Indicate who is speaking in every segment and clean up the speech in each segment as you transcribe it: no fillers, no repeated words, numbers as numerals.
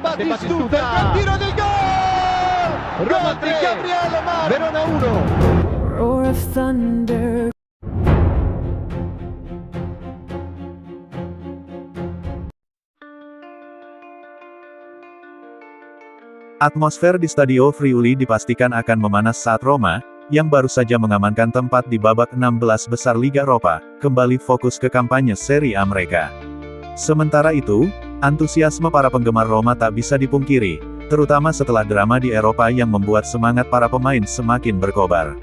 Speaker 1: Batistuta, il tiro del gol! Gol di Gabriele Mar, Verona 1.
Speaker 2: Roar of thunder.
Speaker 3: Atmosfer di Stadio Friuli dipastikan akan memanas saat Roma, yang baru saja mengamankan tempat di babak 16 besar Liga Eropa, kembali fokus ke kampanye Serie A mereka. Sementara itu, antusiasme para penggemar Roma tak bisa dipungkiri, terutama setelah drama di Eropa yang membuat semangat para pemain semakin berkobar.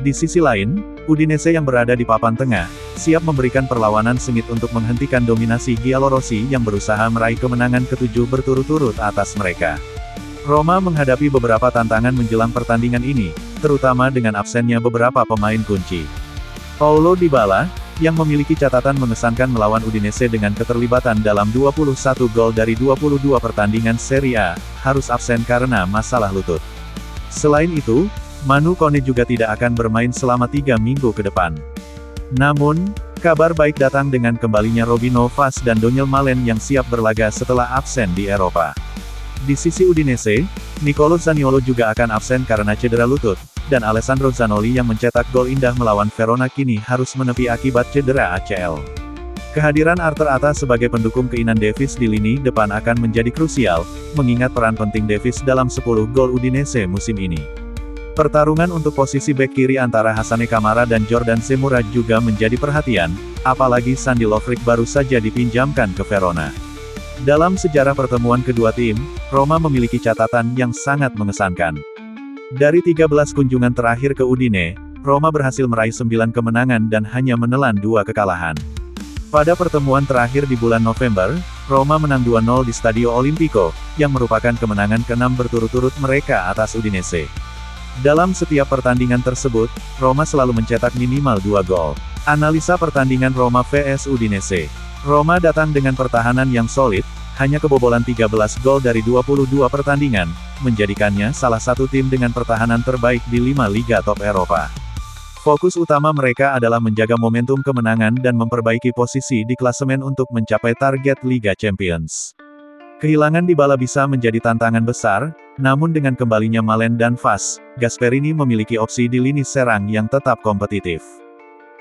Speaker 3: Di sisi lain, Udinese yang berada di papan tengah, siap memberikan perlawanan sengit untuk menghentikan dominasi Giallorossi yang berusaha meraih kemenangan ke-7 berturut-turut atas mereka. Roma menghadapi beberapa tantangan menjelang pertandingan ini, terutama dengan absennya beberapa pemain kunci. Paulo Dybala, yang memiliki catatan mengesankan melawan Udinese dengan keterlibatan dalam 21 gol dari 22 pertandingan Serie A, harus absen karena masalah lutut. Selain itu, Manu Kone juga tidak akan bermain selama 3 minggu ke depan. Namun, kabar baik datang dengan kembalinya Robin Novas dan Daniel Malen yang siap berlaga setelah absen di Eropa. Di sisi Udinese, Nicolo Zaniolo juga akan absen karena cedera lutut, dan Alessandro Zanoli yang mencetak gol indah melawan Verona kini harus menepi akibat cedera ACL. Kehadiran Arthur Atta sebagai pendukung keinan Davies di lini depan akan menjadi krusial, mengingat peran penting Davies dalam 10 gol Udinese musim ini. Pertarungan untuk posisi bek kiri antara Hassane Camara dan Jordan Zemura juga menjadi perhatian, apalagi Sandi Lovric baru saja dipinjamkan ke Verona. Dalam sejarah pertemuan kedua tim, Roma memiliki catatan yang sangat mengesankan. Dari 13 kunjungan terakhir ke Udine, Roma berhasil meraih 9 kemenangan dan hanya menelan 2 kekalahan. Pada pertemuan terakhir di bulan November, Roma menang 2-0 di Stadio Olimpico, yang merupakan kemenangan ke-6 berturut-turut mereka atas Udinese. Dalam setiap pertandingan tersebut, Roma selalu mencetak minimal 2 gol. Analisa pertandingan Roma vs Udinese. Roma datang dengan pertahanan yang solid, hanya kebobolan 13 gol dari 22 pertandingan, menjadikannya salah satu tim dengan pertahanan terbaik di 5 liga top Eropa. Fokus utama mereka adalah menjaga momentum kemenangan dan memperbaiki posisi di klasemen untuk mencapai target Liga Champions. Kehilangan Dybala bisa menjadi tantangan besar, namun dengan kembalinya Malen dan Vaz, Gasperini memiliki opsi di lini serang yang tetap kompetitif.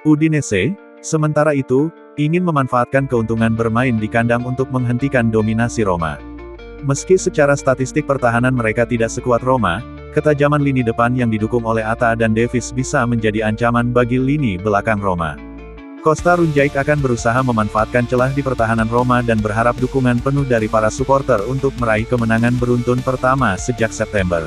Speaker 3: Udinese, sementara itu, ingin memanfaatkan keuntungan bermain di kandang untuk menghentikan dominasi Roma. Meski secara statistik pertahanan mereka tidak sekuat Roma, ketajaman lini depan yang didukung oleh Atta dan Davies bisa menjadi ancaman bagi lini belakang Roma. Costa Runjaic akan berusaha memanfaatkan celah di pertahanan Roma dan berharap dukungan penuh dari para supporter untuk meraih kemenangan beruntun pertama sejak September.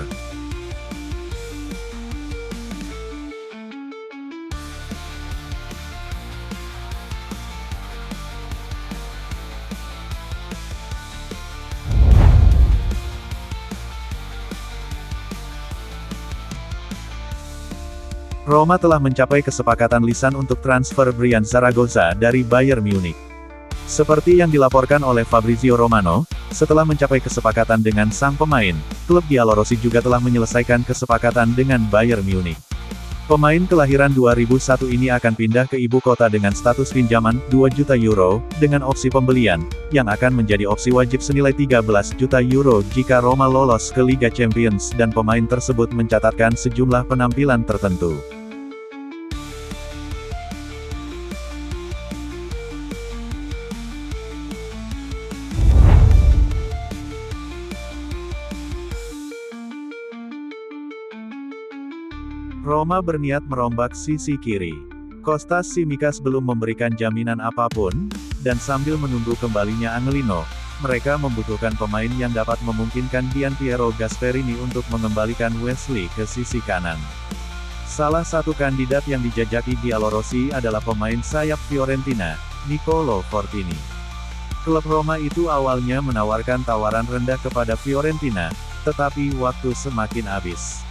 Speaker 3: Roma telah mencapai kesepakatan lisan untuk transfer Brian Zaragoza dari Bayern Munich. Seperti yang dilaporkan oleh Fabrizio Romano, setelah mencapai kesepakatan dengan sang pemain, klub Giallorossi juga telah menyelesaikan kesepakatan dengan Bayern Munich. Pemain kelahiran 2001 ini akan pindah ke ibu kota dengan status pinjaman 2 juta euro, dengan opsi pembelian, yang akan menjadi opsi wajib senilai 13 juta euro jika Roma lolos ke Liga Champions dan pemain tersebut mencatatkan sejumlah penampilan tertentu. Roma berniat merombak sisi kiri. Kostas Tsimikas belum memberikan jaminan apapun, dan sambil menunggu kembalinya Angelino, mereka membutuhkan pemain yang dapat memungkinkan Gianpiero Gasperini untuk mengembalikan Wesley ke sisi kanan. Salah satu kandidat yang dijajaki Giallorossi adalah pemain sayap Fiorentina, Nicolo Fortini. Klub Roma itu awalnya menawarkan tawaran rendah kepada Fiorentina, tetapi waktu semakin habis.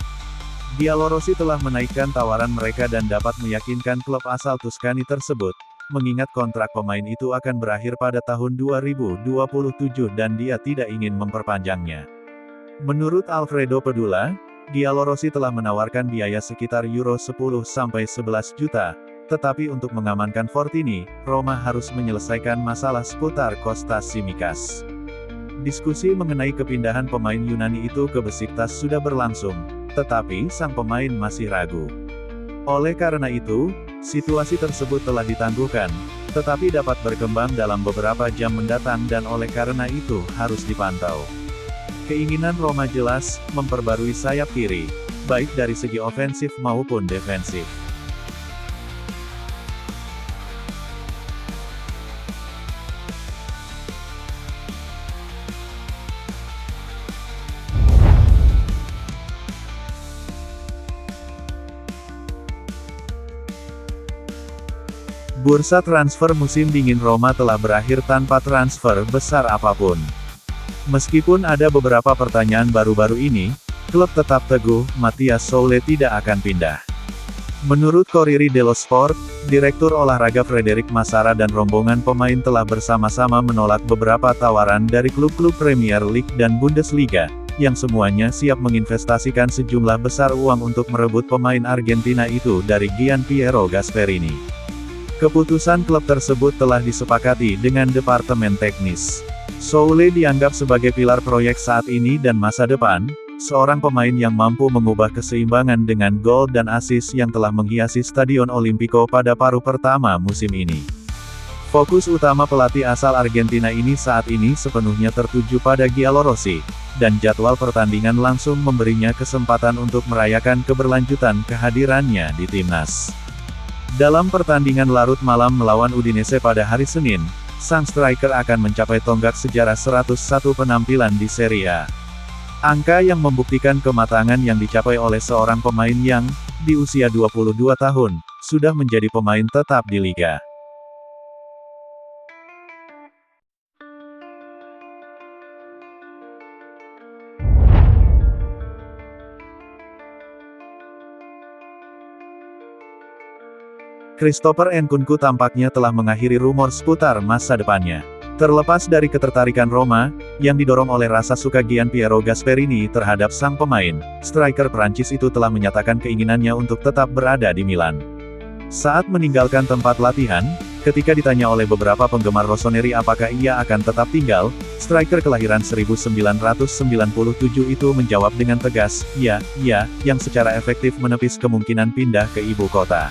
Speaker 3: Giallorossi telah menaikkan tawaran mereka dan dapat meyakinkan klub asal Tuscany tersebut, mengingat kontrak pemain itu akan berakhir pada tahun 2027 dan dia tidak ingin memperpanjangnya. Menurut Alfredo Pedula, Giallorossi telah menawarkan biaya sekitar euro 10-11 juta, tetapi untuk mengamankan Fortini, Roma harus menyelesaikan masalah seputar Kostas Tsimikas. Diskusi mengenai kepindahan pemain Yunani itu ke Besiktas sudah berlangsung, tetapi sang pemain masih ragu. Oleh karena itu, situasi tersebut telah ditangguhkan, tetapi dapat berkembang dalam beberapa jam mendatang dan oleh karena itu harus dipantau. Keinginan Roma jelas, memperbarui sayap kiri, baik dari segi ofensif maupun defensif. Bursa transfer musim dingin Roma telah berakhir tanpa transfer besar apapun. Meskipun ada beberapa pertanyaan baru-baru ini, klub tetap teguh, Mathias Soule tidak akan pindah. Menurut Corriere dello Sport, Direktur Olahraga Frederick Massara dan rombongan pemain telah bersama-sama menolak beberapa tawaran dari klub-klub Premier League dan Bundesliga, yang semuanya siap menginvestasikan sejumlah besar uang untuk merebut pemain Argentina itu dari Gianpiero Gasperini. Keputusan klub tersebut telah disepakati dengan departemen teknis. Soule dianggap sebagai pilar proyek saat ini dan masa depan, seorang pemain yang mampu mengubah keseimbangan dengan gol dan assist yang telah menghiasi Stadion Olimpico pada paruh pertama musim ini. Fokus utama pelatih asal Argentina ini saat ini sepenuhnya tertuju pada Giallorossi, dan jadwal pertandingan langsung memberinya kesempatan untuk merayakan keberlanjutan kehadirannya di timnas. Dalam pertandingan larut malam melawan Udinese pada hari Senin, sang striker akan mencapai tonggak sejarah 101 penampilan di Serie A. Angka yang membuktikan kematangan yang dicapai oleh seorang pemain yang, di usia 22 tahun, sudah menjadi pemain tetap di liga. Christopher Nkunku tampaknya telah mengakhiri rumor seputar masa depannya. Terlepas dari ketertarikan Roma, yang didorong oleh rasa suka Gianpiero Gasperini terhadap sang pemain, striker Prancis itu telah menyatakan keinginannya untuk tetap berada di Milan. Saat meninggalkan tempat latihan, ketika ditanya oleh beberapa penggemar Rossoneri apakah ia akan tetap tinggal, striker kelahiran 1997 itu menjawab dengan tegas, ya, yang secara efektif menepis kemungkinan pindah ke ibu kota.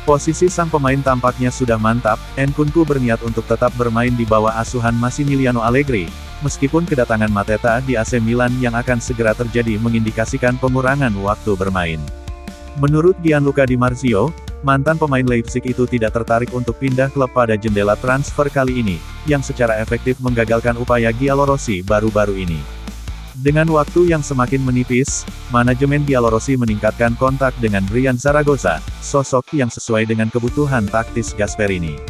Speaker 3: Posisi sang pemain tampaknya sudah mantap, Nkunku berniat untuk tetap bermain di bawah asuhan Massimiliano Allegri, meskipun kedatangan Mateta di AC Milan yang akan segera terjadi mengindikasikan pengurangan waktu bermain. Menurut Gianluca Di Marzio, mantan pemain Leipzig itu tidak tertarik untuk pindah klub pada jendela transfer kali ini, yang secara efektif menggagalkan upaya Giallorossi baru-baru ini. Dengan waktu yang semakin menipis, manajemen Giallorossi meningkatkan kontak dengan Brian Zaragoza, sosok yang sesuai dengan kebutuhan taktis Gasperini.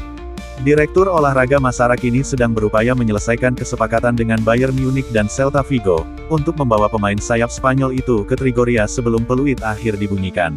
Speaker 3: Direktur olahraga Massara kini sedang berupaya menyelesaikan kesepakatan dengan Bayern Munich dan Celta Vigo, untuk membawa pemain sayap Spanyol itu ke Trigoria sebelum peluit akhir dibunyikan.